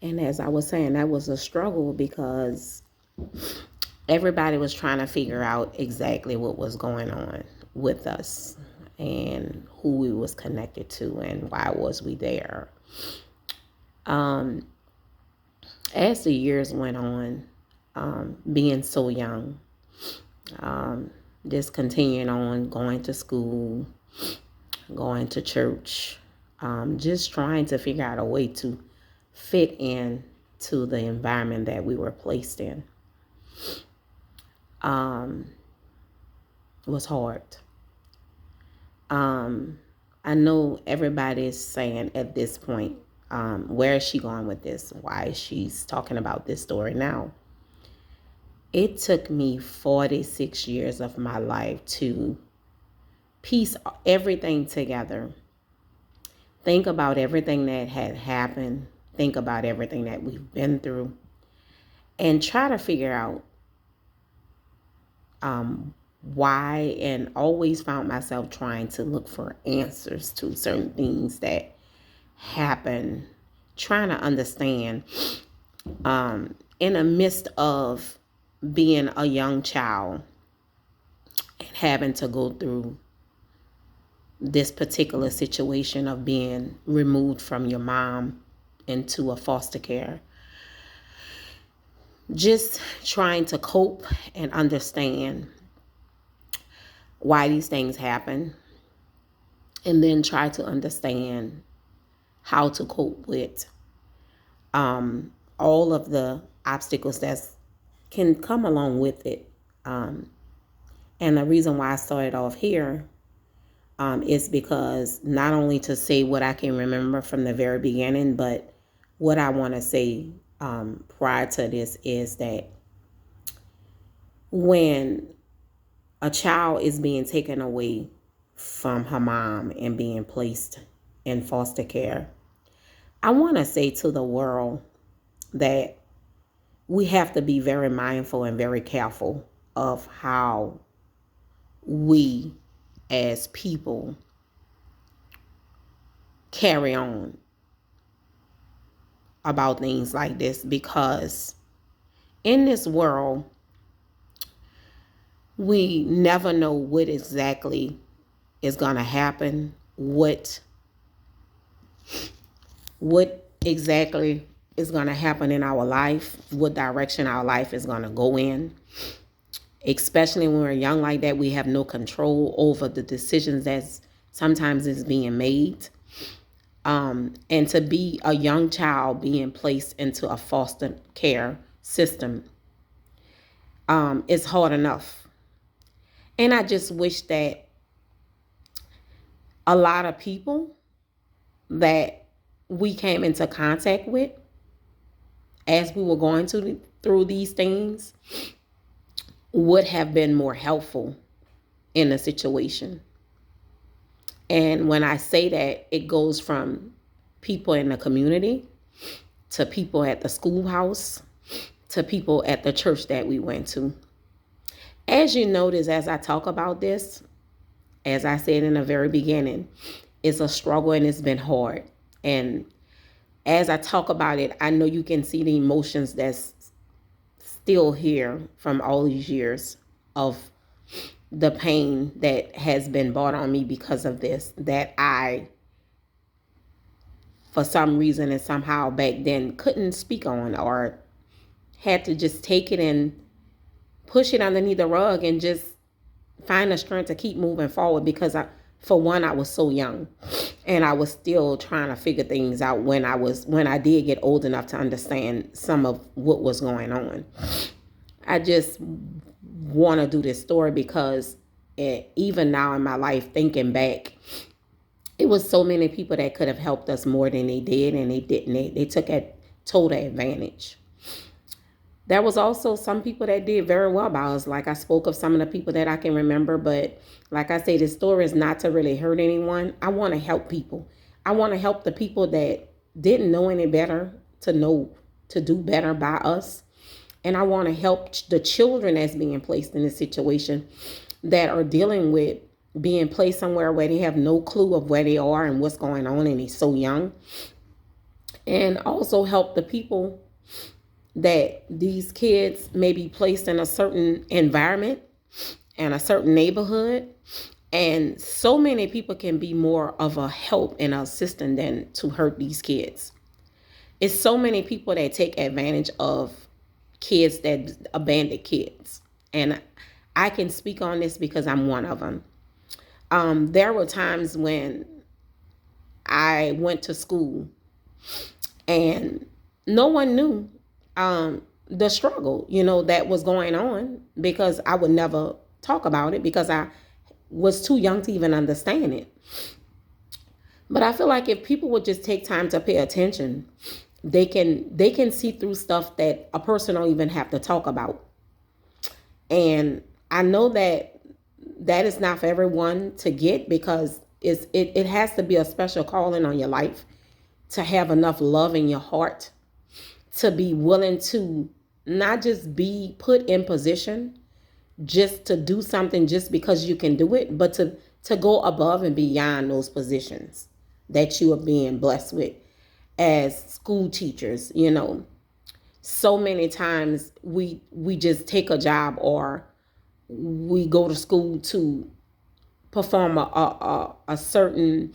And as I was saying, that was a struggle because everybody was trying to figure out exactly what was going on with us and who we was connected to and why was we there. As the years went on, being so young, just continuing on going to school, going to church, just trying to figure out a way to fit in to the environment that we were placed in. It was hard. I know everybody's saying at this point, where is she going with this? Why is she talking about this story now? It took me 46 years of my life to piece everything together. Think about everything that had happened. Think about everything that we've been through. And try to figure out why, and always found myself trying to look for answers to certain things that happen, trying to understand in the midst of being a young child and having to go through this particular situation of being removed from your mom into a foster care. Just trying to cope and understand why these things happen, and then try to understand how to cope with all of the obstacles that can come along with it. And the reason why I started off here is because not only to say what I can remember from the very beginning, but what I want to say prior to this is that when a child is being taken away from her mom and being placed in foster care, I want to say to the world that we have to be very mindful and very careful of how we as people carry on about things like this, because in this world we never know what exactly is going to happen, what exactly is going to happen in our life, what direction our life is going to go in. Especially when we're young like that, we have no control over the decisions that sometimes is being made. And to be a young child being placed into a foster care system is hard enough. And I just wish that a lot of people that we came into contact with as we were going through these things would have been more helpful in the situation. And when I say that, it goes from people in the community to people at the schoolhouse to people at the church that we went to. As you notice, as I talk about this, as I said in the very beginning, it's a struggle and it's been hard. And as I talk about it, I know you can see the emotions that's still here from all these years of the pain that has been brought on me because of this, that I, for some reason and somehow back then, couldn't speak on, or had to just take it and push it underneath the rug and just find the strength to keep moving forward, because for one, I was so young and I was still trying to figure things out when I did get old enough to understand some of what was going on. I just want to do this story because even now in my life, thinking back, it was so many people that could have helped us more than they did, and they didn't. They took total advantage. There was also some people that did very well by us. Like I spoke of some of the people that I can remember, but like I say, this story is not to really hurt anyone. I want to help people. I want to help the people that didn't know any better to do better by us. And I want to help the children that's being placed in this situation that are dealing with being placed somewhere where they have no clue of where they are and what's going on, and they're so young. and also help the people that these kids may be placed in a certain environment and a certain neighborhood. And so many people can be more of a help and assistant than to hurt these kids. It's so many people that take advantage of kids, that abandoned kids. And I can speak on this because I'm one of them. There were times when I went to school and no one knew the struggle, that was going on, because I would never talk about it because I was too young to even understand it. But I feel like if people would just take time to pay attention, they can see through stuff that a person don't even have to talk about. And I know that is not for everyone to get, because it has to be a special calling on your life to have enough love in your heart to be willing to not just be put in position just to do something just because you can do it, but to go above and beyond those positions that you are being blessed with as school teachers. So many times we just take a job, or we go to school to perform a certain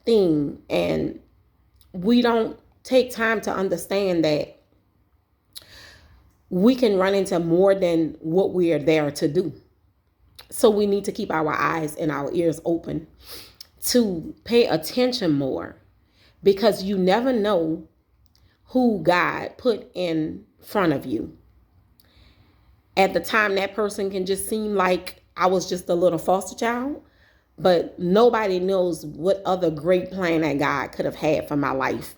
thing, and we don't take time to understand that we can run into more than what we are there to do. So we need to keep our eyes and our ears open to pay attention more, because you never know who God put in front of you. At the time, that person can just seem like I was just a little foster child, but nobody knows what other great plan that God could have had for my life.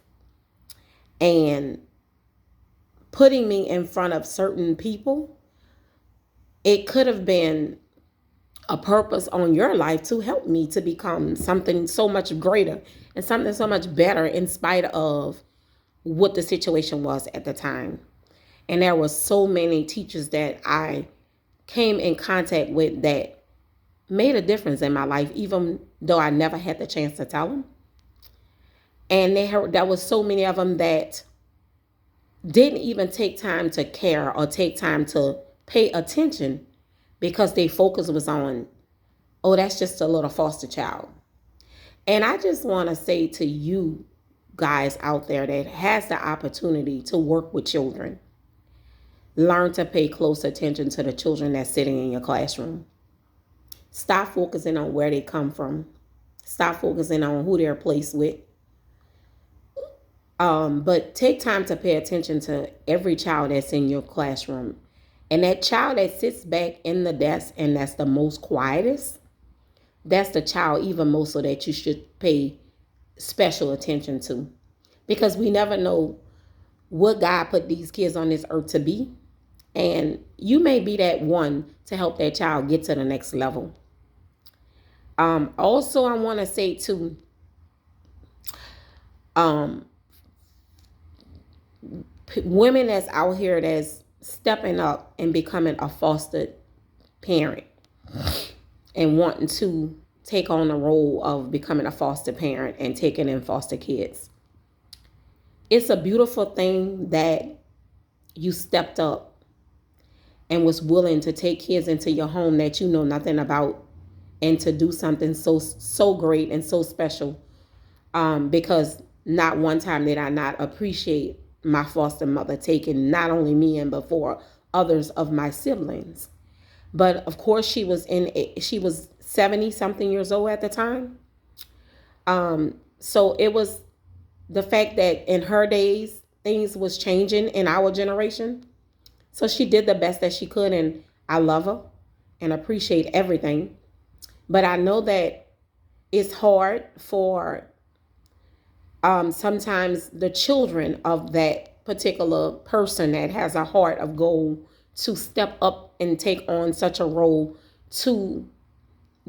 And putting me in front of certain people, it could have been a purpose on your life to help me to become something so much greater and something so much better, in spite of what the situation was at the time. And there were so many teachers that I came in contact with that made a difference in my life, even though I never had the chance to tell them. And there was so many of them that didn't even take time to care or take time to pay attention, because their focus was on, oh, that's just a little foster child. And I just want to say to you guys out there that has the opportunity to work with children, learn to pay close attention to the children that's sitting in your classroom. Stop focusing on where they come from. Stop focusing on who they're placed with. But take time to pay attention to every child that's in your classroom. And that child that sits back in the desk and that's the most quietest, that's the child even more so that you should pay special attention to. Because we never know what God put these kids on this earth to be. And you may be that one to help that child get to the next level. Also, I want to say too, women that's out here that's stepping up and becoming a foster parent and wanting to take on the role of becoming a foster parent and taking in foster kids. It's a beautiful thing that you stepped up and was willing to take kids into your home that you know nothing about, and to do something so great and so special. Because not one time did I not appreciate my foster mother taking not only me in, but for others of my siblings. But of course, she was 70 something years old at the time. So it was the fact that in her days, things was changing in our generation. So she did the best that she could, and I love her and appreciate everything. But I know that it's hard for sometimes the children of that particular person that has a heart of gold to step up and take on such a role to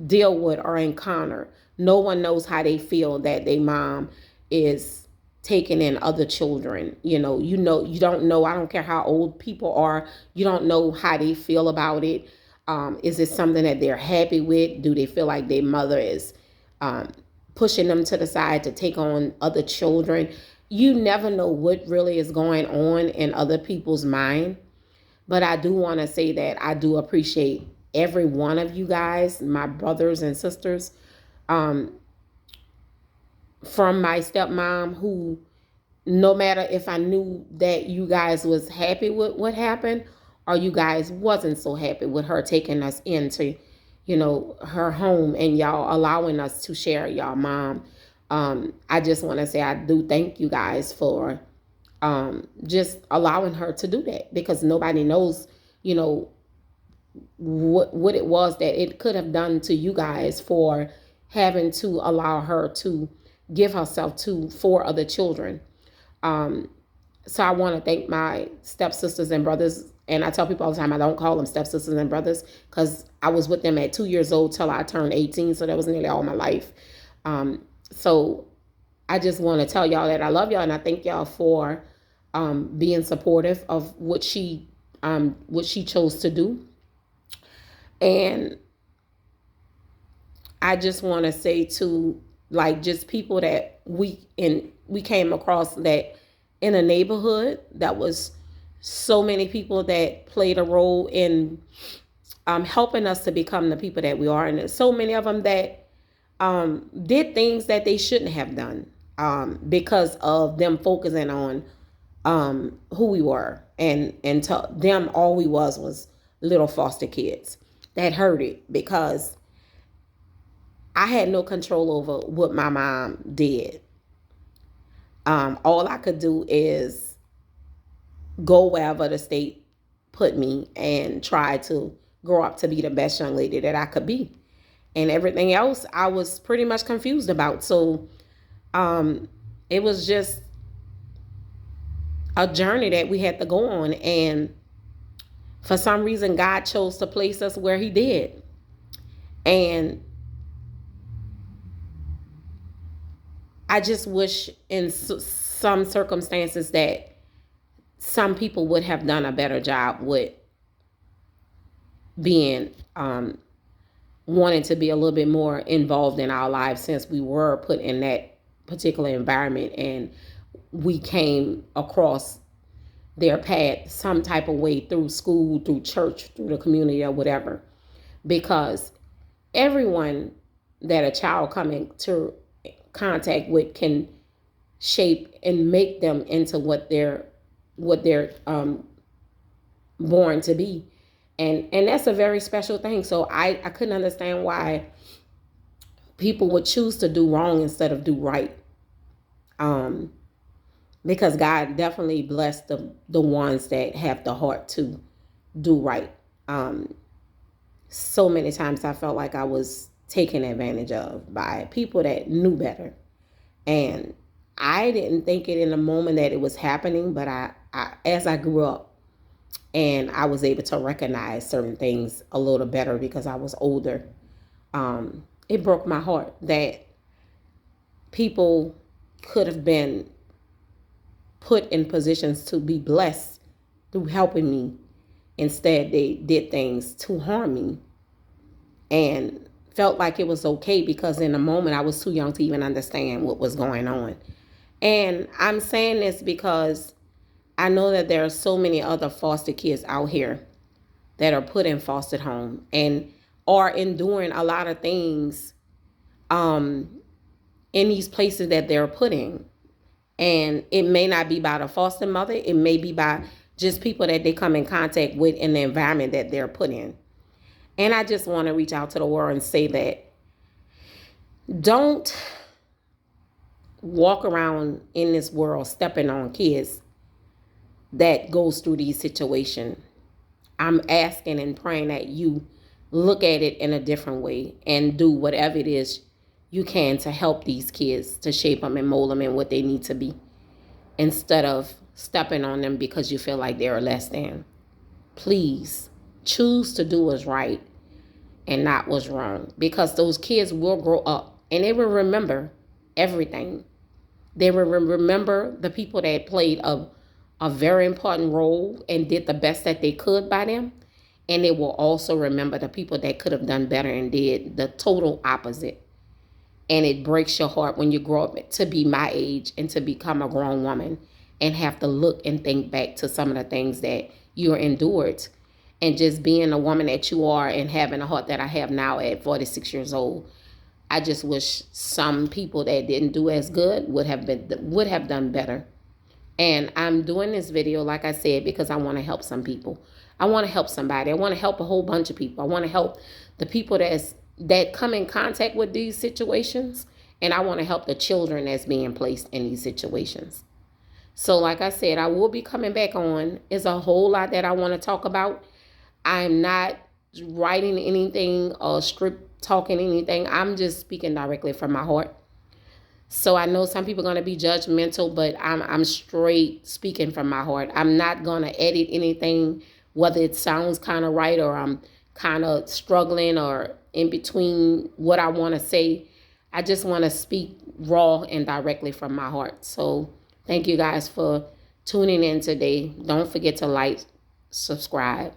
deal with or encounter. No one knows how they feel that their mom is taking in other children. You don't know. I don't care how old people are. You don't know how they feel about it. Is it something that they're happy with? Do they feel like their mother is pushing them to the side to take on other children? you never know what really is going on in other people's mind. But I do want to say that I do appreciate every one of you guys, my brothers and sisters, um, from my stepmom, who, no matter if I knew that you guys was happy with what happened or you guys wasn't so happy with her taking us into, her home and y'all allowing us to share y'all mom. I just want to say I do thank you guys for just allowing her to do that, because nobody knows, what it was that it could have done to you guys for having to allow her to give herself to 4 other children. So I want to thank my stepsisters and brothers. And I tell people all the time, I don't call them stepsisters and brothers, because I was with them at 2 years old till I turned 18. So that was nearly all my life. So I just want to tell y'all that I love y'all, and I thank y'all for being supportive of what she chose to do. And I just want to say to, like, just people that we came across, that in a neighborhood that was so many people that played a role in helping us to become the people that we are. And there's so many of them that did things that they shouldn't have done because of them focusing on who we were. And to them, all we was little foster kids. That hurted, because I had no control over what my mom did. All I could do is go wherever the state put me and try to grow up to be the best young lady that I could be. And everything else I was pretty much confused about. So it was just a journey that we had to go on. And for some reason, God chose to place us where he did. And I just wish in some circumstances that some people would have done a better job with being, wanting to be a little bit more involved in our lives, since we were put in that particular environment and we came across their path some type of way, through school, through church, through the community, or whatever. Because everyone that a child come into contact with can shape and make them into what they're born to be. And that's a very special thing. So I couldn't understand why people would choose to do wrong instead of do right. Because God definitely blessed the ones that have the heart to do right. So many times I felt like I was taken advantage of by people that knew better. And I didn't think it in the moment that it was happening, but I as I grew up and I was able to recognize certain things a little better because I was older, it broke my heart that people could have been put in positions to be blessed through helping me. Instead, they did things to harm me, and felt like it was okay because in the moment I was too young to even understand what was going on. And I'm saying this because I know that there are so many other foster kids out here that are put in foster home and are enduring a lot of things in these places that they're put in. And it may not be by the foster mother. It may be by just people that they come in contact with in the environment that they're put in. And I just want to reach out to the world and say that don't walk around in this world stepping on kids that goes through these situations. I'm asking and praying that you look at it in a different way and do whatever it is you can to help these kids, to shape them and mold them in what they need to be, instead of stepping on them because you feel like they're less than. Please choose to do what's right and not what's wrong, because those kids will grow up and they will remember everything. They will remember the people that played a very important role and did the best that they could by them. And they will also remember the people that could have done better and did the total opposite. And it breaks your heart when you grow up to be my age and to become a grown woman and have to look and think back to some of the things that you endured. And just being a woman that you are and having a heart that I have now at 46 years old, I just wish some people that didn't do as good would have done better. And I'm doing this video, like I said, because I want to help some people. I want to help somebody. I want to help a whole bunch of people. I want to help the people that come in contact with these situations. And I want to help the children that's being placed in these situations. So like I said, I will be coming back on. There's a whole lot that I want to talk about. I'm not writing anything or script talking anything. I'm just speaking directly from my heart. So I know some people are going to be judgmental, but I'm straight speaking from my heart. I'm not going to edit anything, whether it sounds kind of right or I'm kind of struggling or in between what I want to say. I just want to speak raw and directly from my heart. So thank you guys for tuning in today. Don't forget to like, subscribe,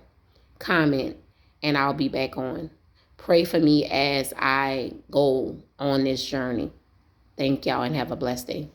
comment, and I'll be back on. Pray for me as I go on this journey. Thank y'all and have a blessed day.